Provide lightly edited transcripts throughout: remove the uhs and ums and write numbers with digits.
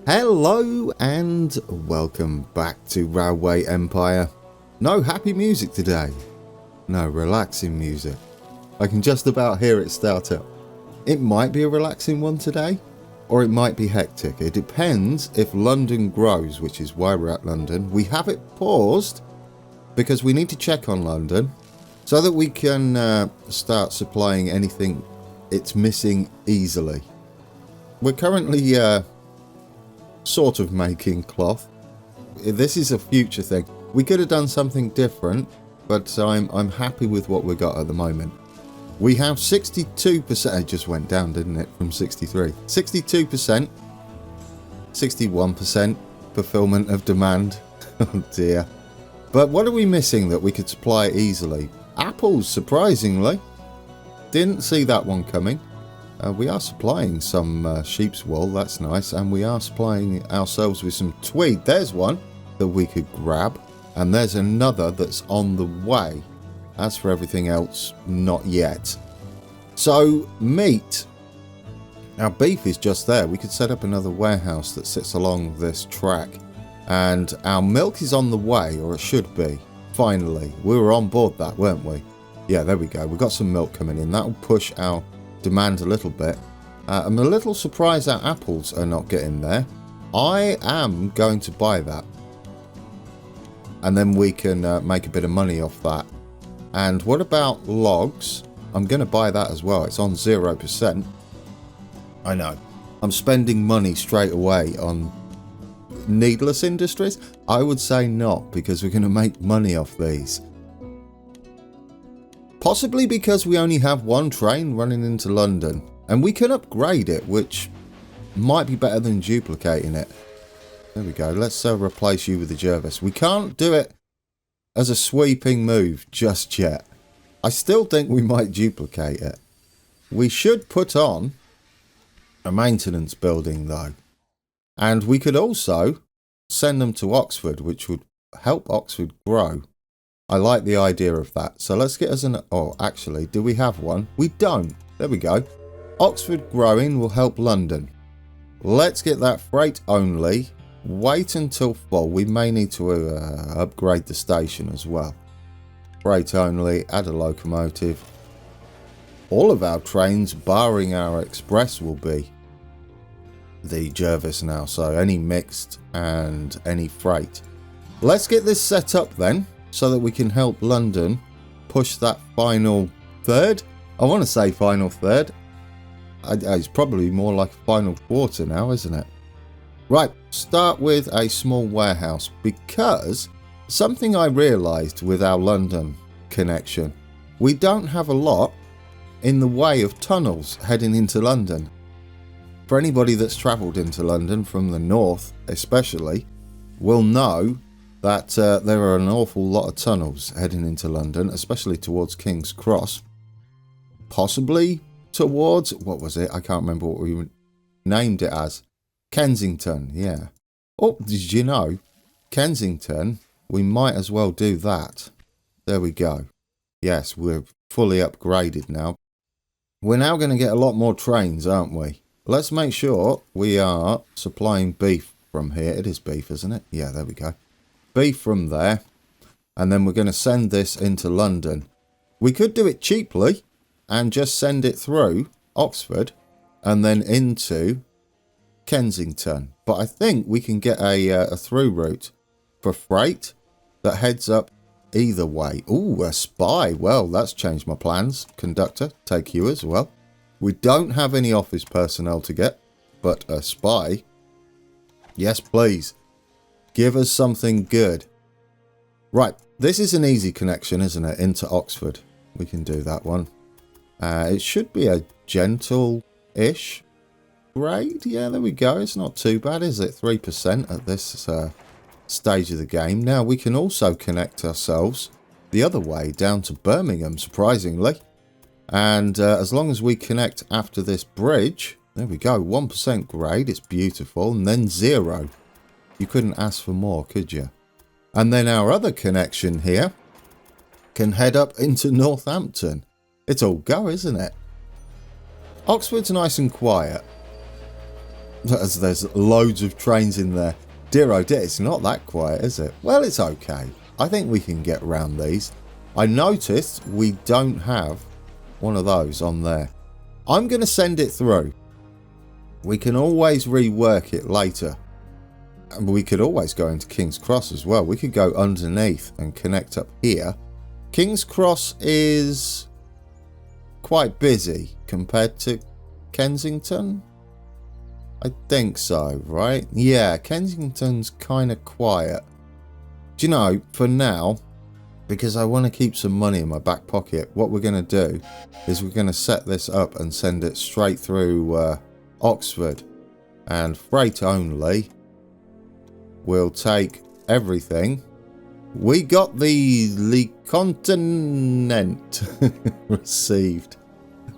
Hello and welcome back to Railway Empire. No happy music today. No relaxing music. I can just about hear it start up. It might be a relaxing one today, or it might be hectic. It depends if London grows, which is why we're at London. We have it paused because we need to check on London so that we can start supplying anything it's missing easily. We're currently sort of making cloth. This is a future thing. We could have done something different, but I'm happy with what we got at the moment. We have 62%. It just went down, didn't it, from 63? 62%, 61% fulfillment of demand. Oh dear. But what are we missing that we could supply easily? Apples, surprisingly. Didn't see that one coming. We are supplying some sheep's wool, that's nice, and we are supplying ourselves with some tweed. There's one that we could grab, and there's another that's on the way. As for everything else, not yet. So, meat. Our beef is just there. We could set up another warehouse that sits along this track. And our milk is on the way, or it should be. Finally, we were on board that, weren't we? Yeah, there we go. We've got some milk coming in. That'll push our demand a little bit. I'm a little surprised our apples are not getting there. I am going to buy that, and then we can make a bit of money off that. And what about logs? I'm going to buy that as well. It's on 0%. I know I'm spending money straight away on needless industries. I would say not, because we're going to make money off these. Possibly because we only have one train running into London, and we can upgrade it, which might be better than duplicating it. There we go. Let's replace you with the Jervis. We can't do it as a sweeping move just yet. I still think we might duplicate it. We should put on a maintenance building though, and we could also send them to Oxford, which would help Oxford grow. I like the idea of that. So let's get us an... Oh, actually, do we have one? We don't. There we go. Oxford growing will help London. Let's get that freight only. Wait until full. We may need to upgrade the station as well. Freight only. Add a locomotive. All of our trains, barring our express, will be the Jervis now. So any mixed and any freight. Let's get this set up then, so that we can help London push that final third. I want to say final third. It's probably more like a final quarter now, isn't it? Right, start with a small warehouse, because something I realised with our London connection, we don't have a lot in the way of tunnels heading into London. For anybody that's travelled into London from the north especially, will know that there are an awful lot of tunnels heading into London, especially towards King's Cross. Possibly towards, what was it? I can't remember what we named it as. Kensington, yeah. Oh, did you know? Kensington, we might as well do that. There we go. Yes, we're fully upgraded now. We're now going to get a lot more trains, aren't we? Let's make sure we are supplying beef from here. It is beef, isn't it? Yeah, there we go. Beef from there, and then we're going to send this into London. We could do it cheaply and just send it through Oxford and then into Kensington, but I think we can get a through route for freight that heads up either way. Ooh, a spy. Well, that's changed my plans. Conductor, take you as well. We don't have any office personnel to get, but a spy. Yes, please. Give us something good. Right, this is an easy connection, isn't it? Into Oxford. We can do that one. It should be a gentle-ish grade. Yeah, there we go. It's not too bad, is it? 3% at this stage of the game. Now, we can also connect ourselves the other way down to Birmingham, surprisingly. And as long as we connect after this bridge, there we go. 1% grade. It's beautiful. And then 0. You couldn't ask for more, could you? And then our other connection here can head up into Northampton. It's all go, isn't it? Oxford's nice and quiet. As there's loads of trains in there. Dear oh dear, it's not that quiet, is it? Well, it's okay. I think we can get around these. I noticed we don't have one of those on there. I'm going to send it through. We can always rework it later. And we could always go into King's Cross as well. We could go underneath and connect up here. King's Cross is quite busy compared to Kensington. I think so, right? Yeah, Kensington's kind of quiet. Do you know, for now, because I want to keep some money in my back pocket, what we're going to do is we're going to set this up and send it straight through Oxford. And freight only. We'll take everything. We got the continent received.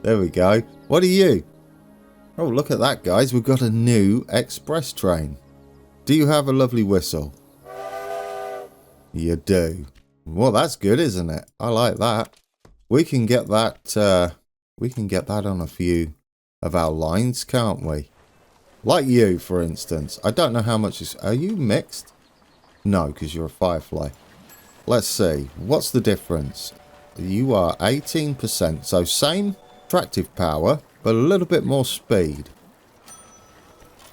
There we go. What are you? Oh, look at that, guys. We've got a new express train. Do you have a lovely whistle? You do. Well, that's good, isn't it? I like that. We can get that. We can get that on a few of our lines, can't we? Like you, for instance. I don't know how much is... Are you mixed? No, because you're a firefly. Let's see. What's the difference? You are 18%. So same attractive power, but a little bit more speed.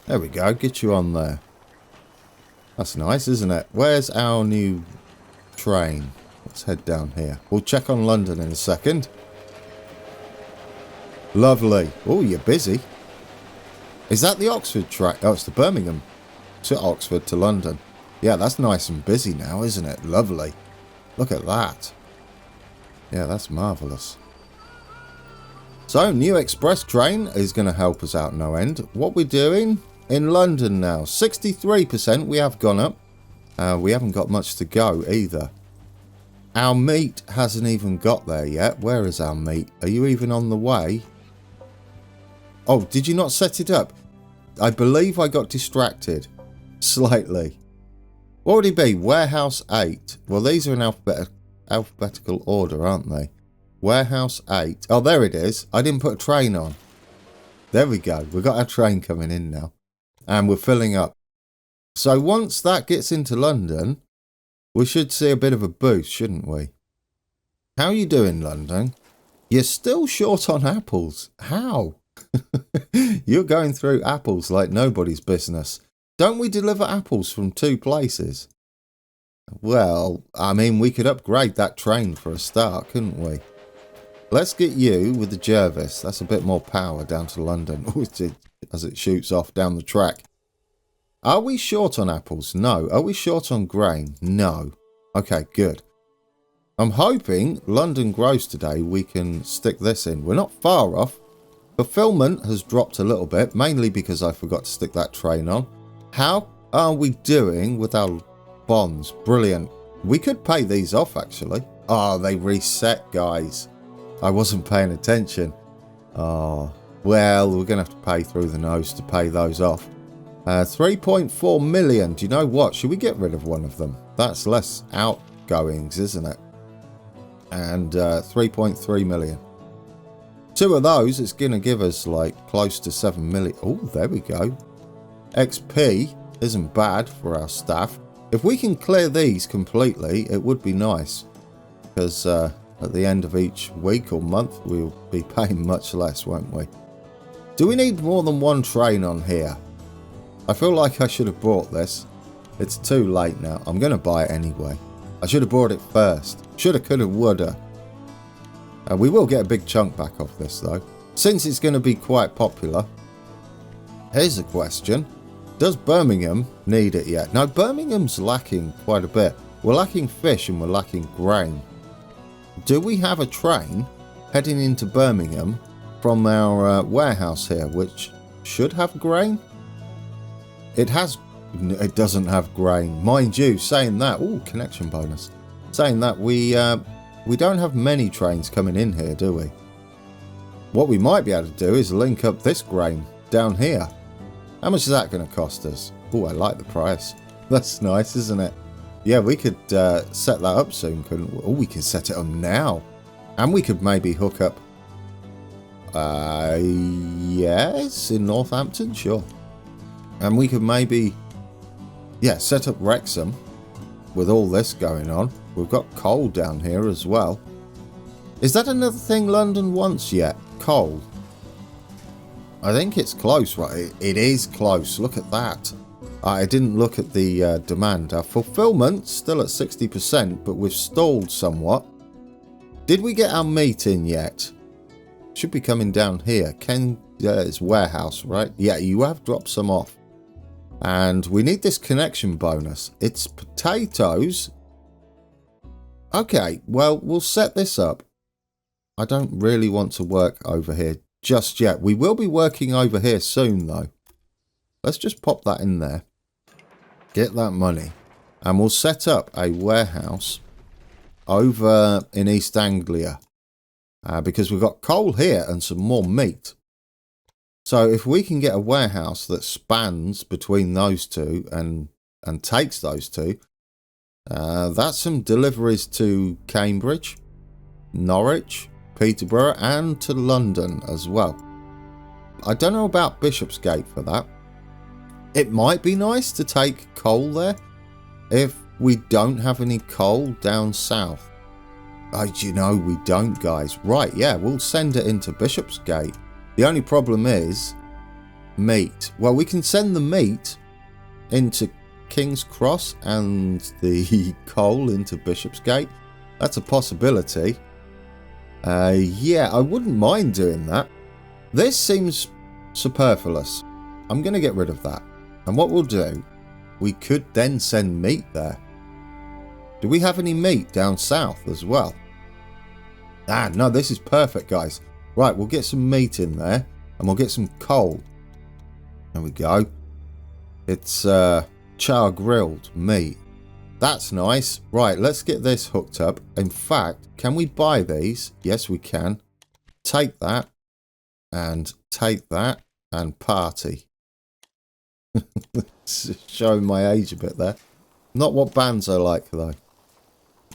There we go. Get you on there. That's nice, isn't it? Where's our new train? Let's head down here. We'll check on London in a second. Lovely. Oh, you're busy. Is that the Oxford train? Oh, it's the Birmingham to Oxford to London. Yeah, that's nice and busy now, isn't it? Lovely. Look at that. Yeah, that's marvellous. So, new express train is going to help us out no end. What we're doing in London now. 63% we have gone up. We haven't got much to go either. Our meat hasn't even got there yet. Where is our meat? Are you even on the way? Oh, did you not set it up? I believe I got distracted. Slightly. What would it be? Warehouse 8. Well, these are in alphabetical order, aren't they? Warehouse 8. Oh, there it is. I didn't put a train on. There we go. We've got our train coming in now. And we're filling up. So once that gets into London, we should see a bit of a boost, shouldn't we? How are you doing, London? You're still short on apples. How? You're going through apples like nobody's business. Don't we deliver apples from 2 places? Well, I mean, we could upgrade that train for a start, couldn't we? Let's get you with the Jervis. That's a bit more power down to London as it shoots off down the track. Are we short on apples? No. Are we short on grain? No. Okay, good. I'm hoping London grows today. We can stick this in. We're not far off. Fulfillment has dropped a little bit, mainly because I forgot to stick that train on. How are we doing with our bonds? Brilliant. We could pay these off, actually. Oh, they reset, guys. I wasn't paying attention. Oh, well, we're going to have to pay through the nose to pay those off. 3.4 million. Do you know what? Should we get rid of one of them? That's less outgoings, isn't it? And 3.3 million. 2 of those, it's going to give us like close to 7 million. Oh, there we go. XP isn't bad for our staff. If we can clear these completely, it would be nice. Because at the end of each week or month, we'll be paying much less, won't we? Do we need more than 1 train on here? I feel like I should have bought this. It's too late now. I'm going to buy it anyway. I should have bought it first. Shoulda, coulda, woulda. We will get a big chunk back off this, though. Since it's going to be quite popular. Here's a question. Does Birmingham need it yet? No, Birmingham's lacking quite a bit. We're lacking fish and we're lacking grain. Do we have a train heading into Birmingham from our warehouse here, which should have grain? It doesn't have grain. Mind you, saying that... Ooh, connection bonus. Saying that, we don't have many trains coming in here, do we? What we might be able to do is link up this grain down here. How much is that going to cost us? Oh, I like the price. That's nice, isn't it? Yeah, we could set that up soon, couldn't we? Oh, we can set it up now. And we could maybe hook up... yes, in Northampton, sure. And we could maybe, yeah, set up Wrexham with all this going on. We've got coal down here as well. Is that another thing London wants yet? Coal? I think it's close, right? It is close. Look at that. I didn't look at the demand. Our fulfillment's still at 60%, but we've stalled somewhat. Did we get our meat in yet? Should be coming down here. It's warehouse, right? Yeah, you have dropped some off. And we need this connection bonus. It's potatoes. Okay, well, we'll set this up. I don't really want to work over here just yet. We will be working over here soon, though. Let's just pop that in there. Get that money. And we'll set up a warehouse over in East Anglia. Because we've got coal here and some more meat. So if we can get a warehouse that spans between those two and takes those two, that's some deliveries to Cambridge, Norwich, Peterborough and to London as well. I don't know about Bishopsgate for that. It might be nice to take coal there if we don't have any coal down south. You know we don't, guys. Right, yeah, we'll send it into Bishopsgate. The only problem is meat. Well, we can send the meat into King's Cross and the coal into Bishopsgate. That's a possibility. Yeah, I wouldn't mind doing that. This seems superfluous. I'm going to get rid of that. And what we'll do, we could then send meat there. Do we have any meat down south as well? No, this is perfect, guys. Right, we'll get some meat in there and we'll get some coal. There we go. It's char grilled meat. That's nice. Right, let's get this hooked up. In fact, can we buy these? Yes, we can. Take that and party. Showing my age a bit there. Not what bands I like, though.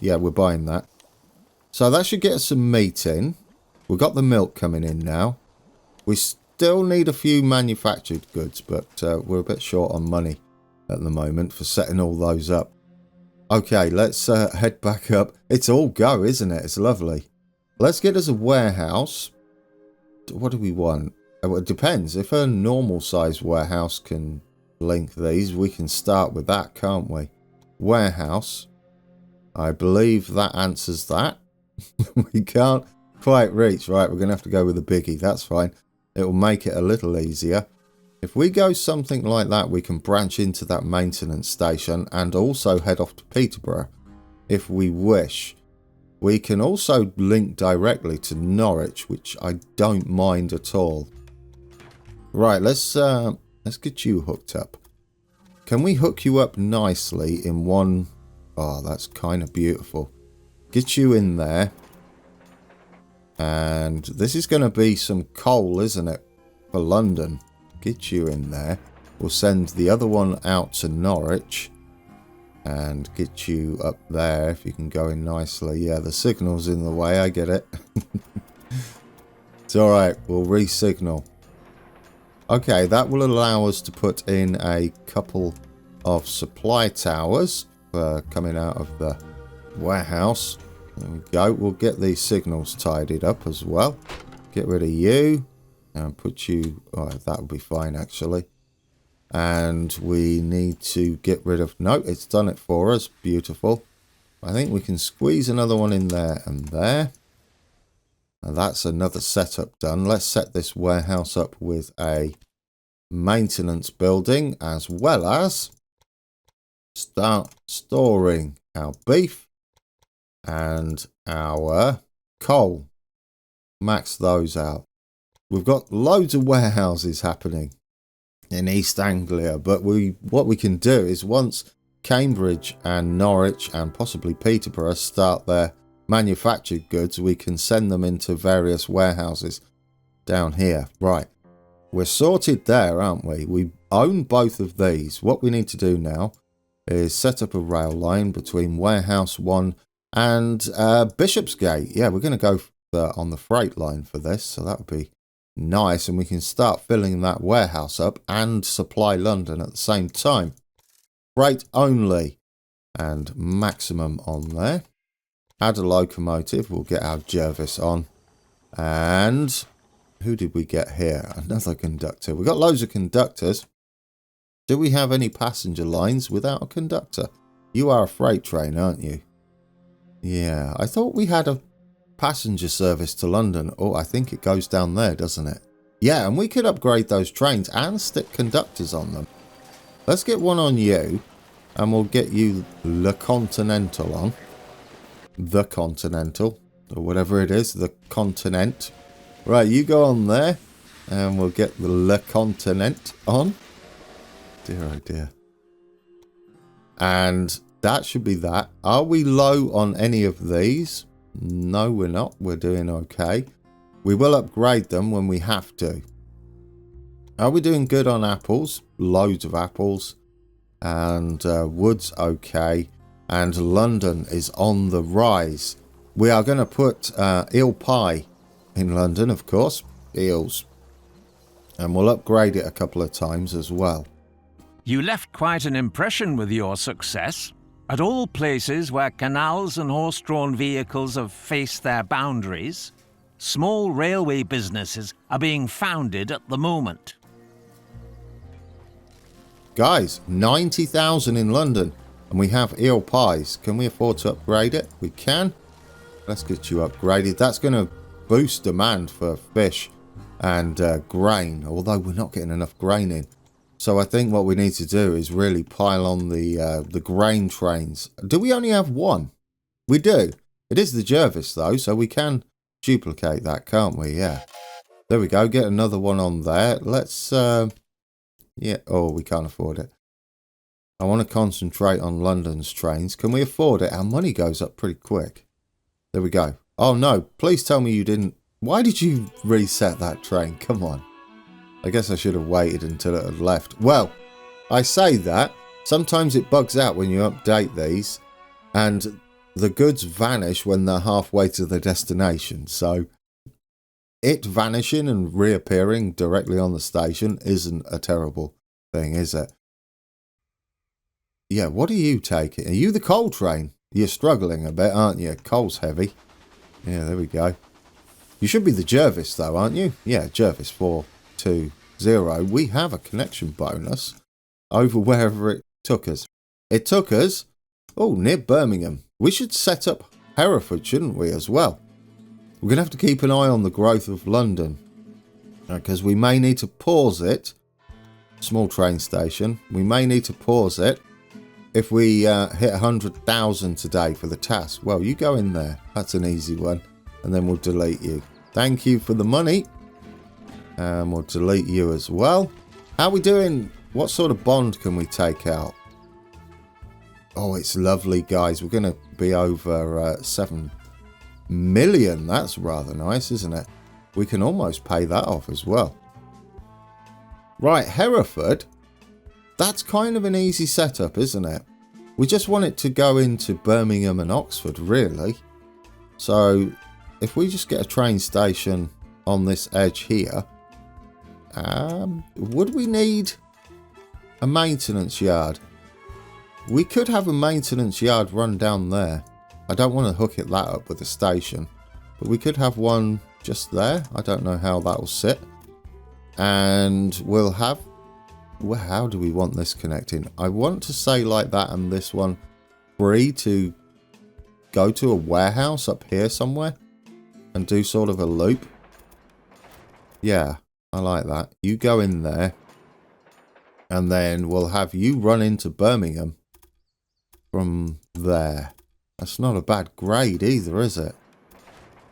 Yeah, we're buying that. So that should get us some meat in. We've got the milk coming in now. We still need a few manufactured goods, but we're a bit short on money at the moment for setting all those up. Okay, let's head back up. It's all go, isn't it? It's lovely. Let's get us a warehouse. What do we want? Well, it depends. If a normal size warehouse can link these, we can start with that, can't we? Warehouse. I believe that answers that. We can't quite reach. Right, we're going to have to go with a biggie. That's fine. It will make it a little easier. If we go something like that, we can branch into that maintenance station and also head off to Peterborough if we wish. We can also link directly to Norwich, which I don't mind at all. Right, let's get you hooked up. Can we hook you up nicely in one? Oh, that's kind of beautiful. Get you in there. And this is going to be some coal, isn't it? For London. Get you in there. We'll send the other one out to Norwich. And get you up there if you can go in nicely. Yeah, the signal's in the way. I get it. It's alright. We'll re-signal. Okay, that will allow us to put in a couple of supply towers for coming out of the warehouse. There we go. We'll get these signals tidied up as well. Get rid of you. And put you... Oh, that'll be fine, actually. And we need to get rid of... No, it's done it for us. Beautiful. I think we can squeeze another one in there and there. And that's another setup done. Let's set this warehouse up with a maintenance building as well as start storing our beef and our coal. Max those out. We've got loads of warehouses happening in East Anglia, but what we can do is once Cambridge and Norwich and possibly Peterborough start their manufactured goods, we can send them into various warehouses down here. Right, we're sorted there, aren't we? We own both of these. What we need to do now is set up a rail line between Warehouse 1 and Bishopsgate. Yeah, we're going to go on the freight line for this, so that would be Nice, and we can start filling that warehouse up and supply London at the same time. Freight only, and maximum on there. Add a locomotive, we'll get our Jervis on. And who did we get here? Another conductor. We've got loads of conductors. Do we have any passenger lines without a conductor? You are a freight train, aren't you? Yeah, I thought we had a passenger service to London. Oh, I think it goes down there, doesn't it? Yeah, and we could upgrade those trains and stick conductors on them. Let's get one on you, and we'll get you Le Continental on. The Continental, or whatever it is, the Continent. Right, you go on there, and we'll get the Le Continent on. Dear, oh dear. And that should be that. Are we low on any of these? No, we're not. We're doing okay. We will upgrade them when we have to. Are we doing good on apples? Loads of apples. And wood's okay. And London is on the rise. We are going to put eel pie in London, of course. Eels. And we'll upgrade it a couple of times as well. You left quite an impression with your success. At all places where canals and horse-drawn vehicles have faced their boundaries, small railway businesses are being founded at the moment. Guys, 90,000 in London, and we have eel pies. Can we afford to upgrade it? We can. Let's get you upgraded. That's going to boost demand for fish and grain, although we're not getting enough grain in. So I think what we need to do is really pile on the grain trains. Do we only have one? We do. It is the Jervis, though, so we can duplicate that, can't we? Yeah. There we go. Get another one on there. Let's... yeah. Oh, we can't afford it. I want to concentrate on London's trains. Can we afford it? Our money goes up pretty quick. There we go. Oh, no. Please tell me you didn't... Why did you reset that train? Come on. I guess I should have waited until it had left. Well, I say that. Sometimes it bugs out when you update these. And the goods vanish when they're halfway to the destination. So it vanishing and reappearing directly on the station isn't a terrible thing, is it? Yeah, what are you taking? Are you the coal train? You're struggling a bit, aren't you? Coal's heavy. Yeah, there we go. You should be the Jervis, though, aren't you? Yeah, Jervis 420. We have a connection bonus over wherever it took us. It took us, oh, near Birmingham. We should set up Hereford, shouldn't we, as well? We're going to have to keep an eye on the growth of London, because we may need to pause it. Small train station. We may need to pause it if we hit 100,000 today for the task. Well, you go in there. That's an easy one. And then we'll delete you. Thank you for the money. And we'll delete you as well. How are we doing? What sort of bond can we take out? Oh, it's lovely, guys. We're going to be over 7 million. That's rather nice, isn't it? We can almost pay that off as well. Right, Hereford. That's kind of an easy setup, isn't it? We just want it to go into Birmingham and Oxford, really. So, if we just get a train station on this edge here, would we need a maintenance yard? We could have a maintenance yard run down there. I don't want to hook that up with a station, but we could have one just there. I don't know how that will sit. And we'll have... Well, how do we want this connecting? I want to say like that, and this one free to go to a warehouse up here somewhere and do sort of a loop. Yeah, I like that. You go in there, and then we'll have you run into Birmingham from there. That's not a bad grade either, is it?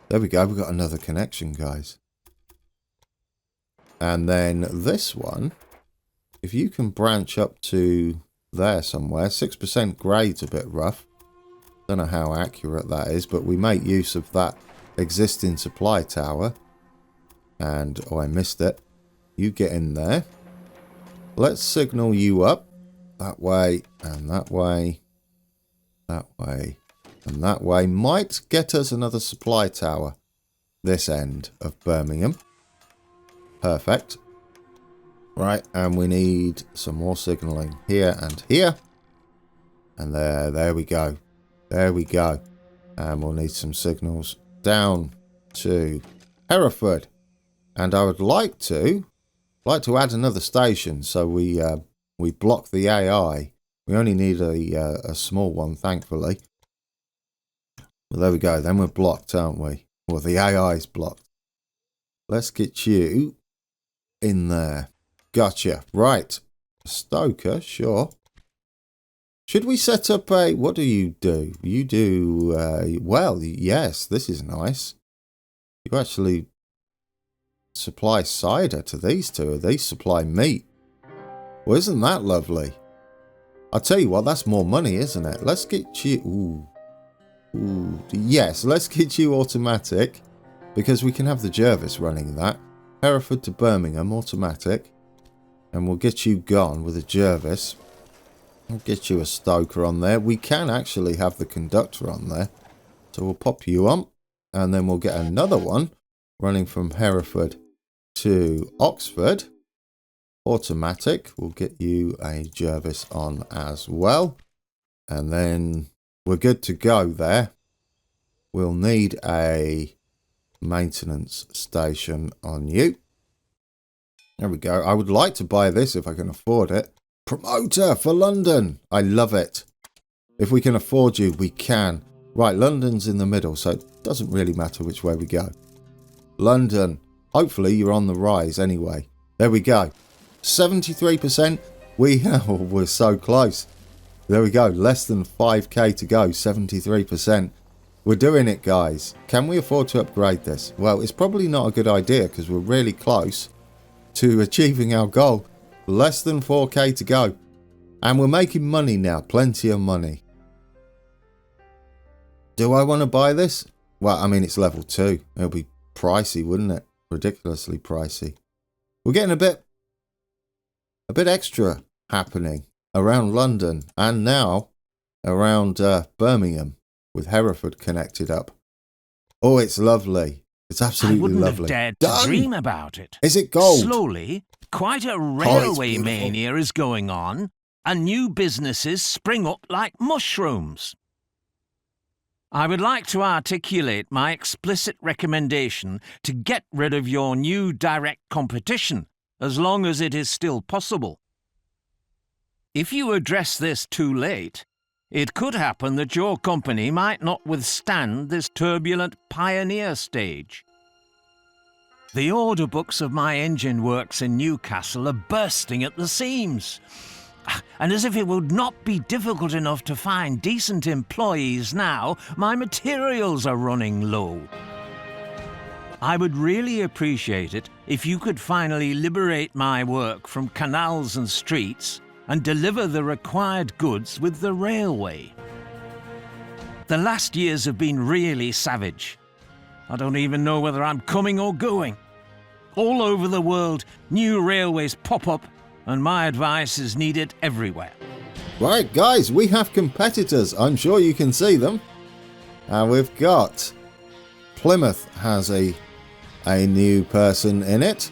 There we go. We've got another connection, guys. And then this one, if you can branch up to there somewhere, 6% grade's a bit rough. Don't know how accurate that is, but we make use of that existing supply tower. And, oh, I missed it. You get in there. Let's signal you up. That way, and that way, that way, and that way. Might get us another supply tower. This end of Birmingham. Perfect. Right, and we need some more signalling here and here. And there we go. There we go. And we'll need some signals down to Hereford. And I would like to add another station so we block the AI. We only need a small one, thankfully. Well, there we go. Then we're blocked, aren't we? Well, the AI is blocked. Let's get you in there. Gotcha. Right. Stoker, sure. Should we set up a... What do? You do... well, yes, this is nice. You actually supply cider to these two. These supply meat. Well, isn't that lovely? I'll tell you what, that's more money, isn't it? Let's get you... Ooh. Yes, let's get you automatic. Because we can have the Jervis running that. Hereford to Birmingham, automatic. And we'll get you gone with a Jervis. We'll get you a Stoker on there. We can actually have the conductor on there. So we'll pop you on. And then we'll get another one running from Hereford to Oxford. Automatic. We'll get you a Jervis on as well. And then we're good to go there. We'll need a maintenance station on you. There we go. I would like to buy this if I can afford it. Promoter for London. I love it. If we can afford you, we can. Right, London's in the middle, so it doesn't really matter which way we go. London. Hopefully you're on the rise anyway. There we go. 73%. We're so close. There we go. Less than 5k to go. 73%. We're doing it, guys. Can we afford to upgrade this? Well, it's probably not a good idea because we're really close to achieving our goal. Less than 4k to go. And we're making money now. Plenty of money. Do I want to buy this? Well, I mean, it's level 2. It'll be pricey, wouldn't it? Ridiculously pricey. We're getting a bit extra happening around London and now around Birmingham with Hereford connected up. Oh, it's lovely. It's absolutely lovely. I wouldn't have dared to dream about it. Is it gold? Slowly, quite a railway mania is going on, and new businesses spring up like mushrooms. I would like to articulate my explicit recommendation to get rid of your new direct competition, as long as it is still possible. If you address this too late, it could happen that your company might not withstand this turbulent pioneer stage. The order books of my engine works in Newcastle are bursting at the seams. And as if it would not be difficult enough to find decent employees now, my materials are running low. I would really appreciate it if you could finally liberate my work from canals and streets and deliver the required goods with the railway. The last years have been really savage. I don't even know whether I'm coming or going. All over the world, new railways pop up, and my advice is needed everywhere. Right, guys, we have competitors. I'm sure you can see them. And we've got Plymouth has a new person in it.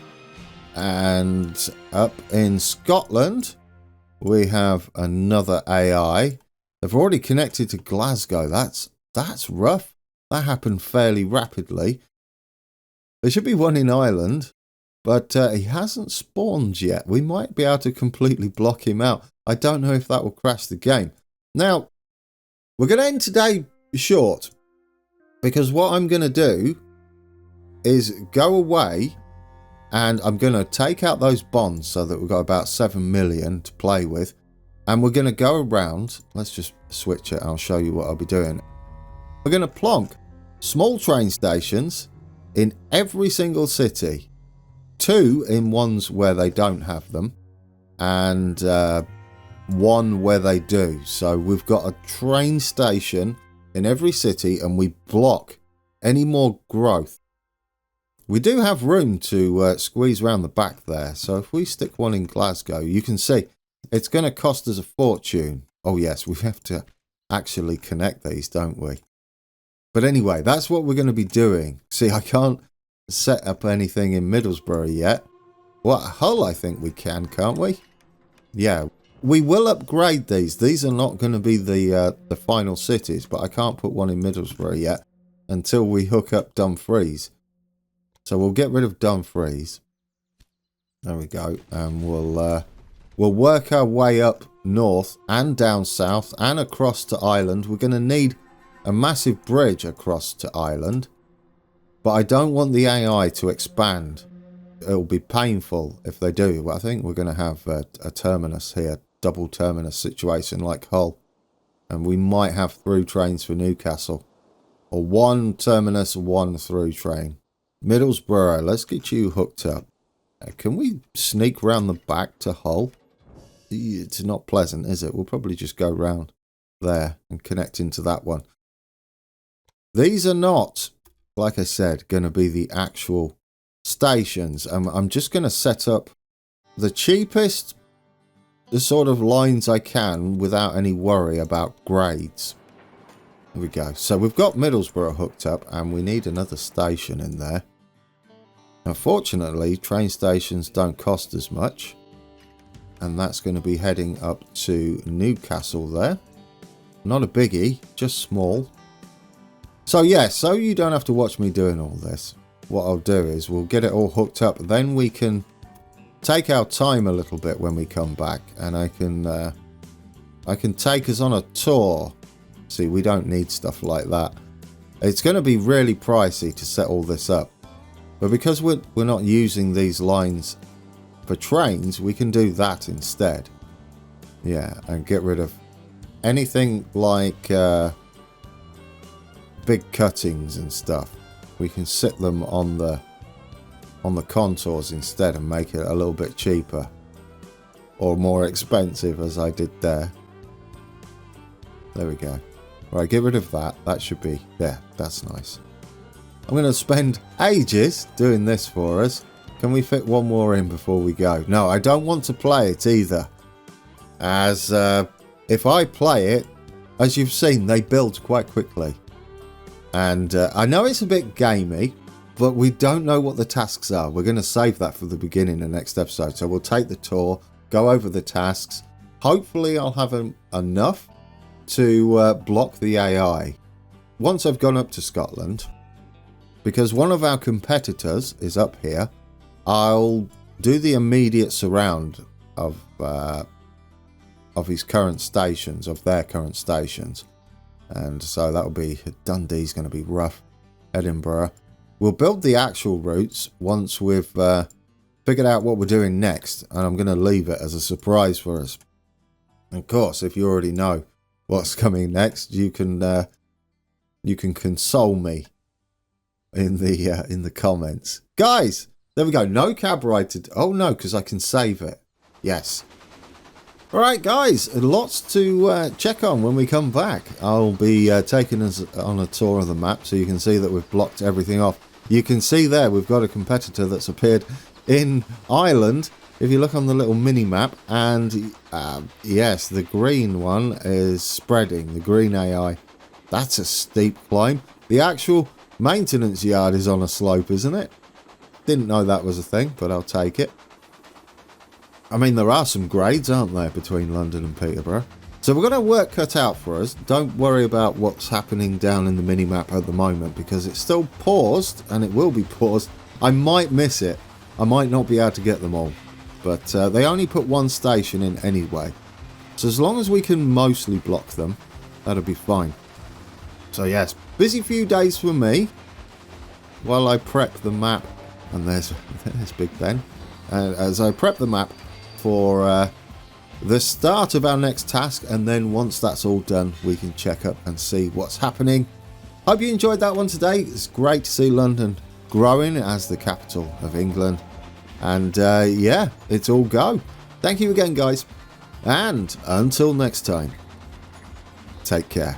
And up in Scotland, we have another AI. They've already connected to Glasgow. That's rough. That happened fairly rapidly. There should be one in Ireland, but he hasn't spawned yet. We might be able to completely block him out. I don't know if that will crash the game. Now, we're going to end today short, because what I'm going to do is go away and I'm going to take out those bonds so that we've got about 7 million to play with. And we're going to go around. Let's just switch it. I'll show you what I'll be doing. We're going to plonk small train stations in every single city. 2 in ones where they don't have them. And 1 where they do. So we've got a train station in every city and we block any more growth. We do have room to squeeze around the back there. So if we stick one in Glasgow, you can see it's going to cost us a fortune. Oh yes, we have to actually connect these, don't we? But anyway, that's what we're going to be doing. See, I can't set up anything in Middlesbrough yet. Well, Hull, I think we can, can't we? Yeah. We will upgrade these. These are not going to be the final cities, but I can't put one in Middlesbrough yet until we hook up Dumfries. So we'll get rid of Dumfries. There we go. And we'll work our way up north and down south and across to Ireland. We're going to need a massive bridge across to Ireland. But I don't want the AI to expand. It'll be painful if they do. I think we're going to have a terminus here. Double terminus situation like Hull. And we might have through trains for Newcastle. Or one terminus, one through train. Middlesbrough, let's get you hooked up. Can we sneak round the back to Hull? It's not pleasant, is it? We'll probably just go round there and connect into that one. These are not, like I said, going to be the actual stations. I'm just going to set up the cheapest the sort of lines I can without any worry about grades. There we go. So we've got Middlesbrough hooked up and we need another station in there. Unfortunately, train stations don't cost as much. And that's going to be heading up to Newcastle there. Not a biggie, just small. So yeah, so you don't have to watch me doing all this. What I'll do is we'll get it all hooked up. Then we can take our time a little bit when we come back. And I can take us on a tour. See, we don't need stuff like that. It's going to be really pricey to set all this up. But because we're not using these lines for trains, we can do that instead. Yeah, and get rid of anything like big cuttings and stuff. We can sit them on the contours instead and make it a little bit cheaper. Or more expensive, as I did there. There we go. Right, get rid of that. That should be... yeah, that's nice. I'm going to spend ages doing this for us. Can we fit one more in before we go? No, I don't want to play it either. As if I play it, as you've seen, they build quite quickly. And I know it's a bit gamey, but we don't know what the tasks are. We're going to save that for the beginning of the next episode. So we'll take the tour, go over the tasks. Hopefully I'll have enough to block the AI. Once I've gone up to Scotland, because one of our competitors is up here, I'll do the immediate surround of his current stations, of their current stations. And so that'll be, Dundee's going to be rough, Edinburgh. We'll build the actual routes once we've figured out what we're doing next. And I'm going to leave it as a surprise for us. And of course, if you already know what's coming next, you can console me in the comments. Guys, there we go. No cab ride to... oh no, because I can save it. Yes. Alright guys, lots to check on when we come back. I'll be taking us on a tour of the map so you can see that we've blocked everything off. You can see there we've got a competitor that's appeared in Ireland. If you look on the little mini map, and yes, the green one is spreading, the green AI. That's a steep climb. The actual maintenance yard is on a slope, isn't it? Didn't know that was a thing, but I'll take it. I mean, there are some grades, aren't there, between London and Peterborough? So we've got our work cut out for us. Don't worry about what's happening down in the mini-map at the moment, because it's still paused, and it will be paused. I might miss it. I might not be able to get them all. But they only put one station in anyway. So as long as we can mostly block them, that'll be fine. So yes, busy few days for me while I prep the map. And there's Big Ben. As I prep the map for the start of our next task, and then once that's all done, we can check up and see what's happening. Hope you enjoyed that one today. It's great to see London growing as the capital of England. And yeah, it's all go. Thank you again, guys. And until next time, take care.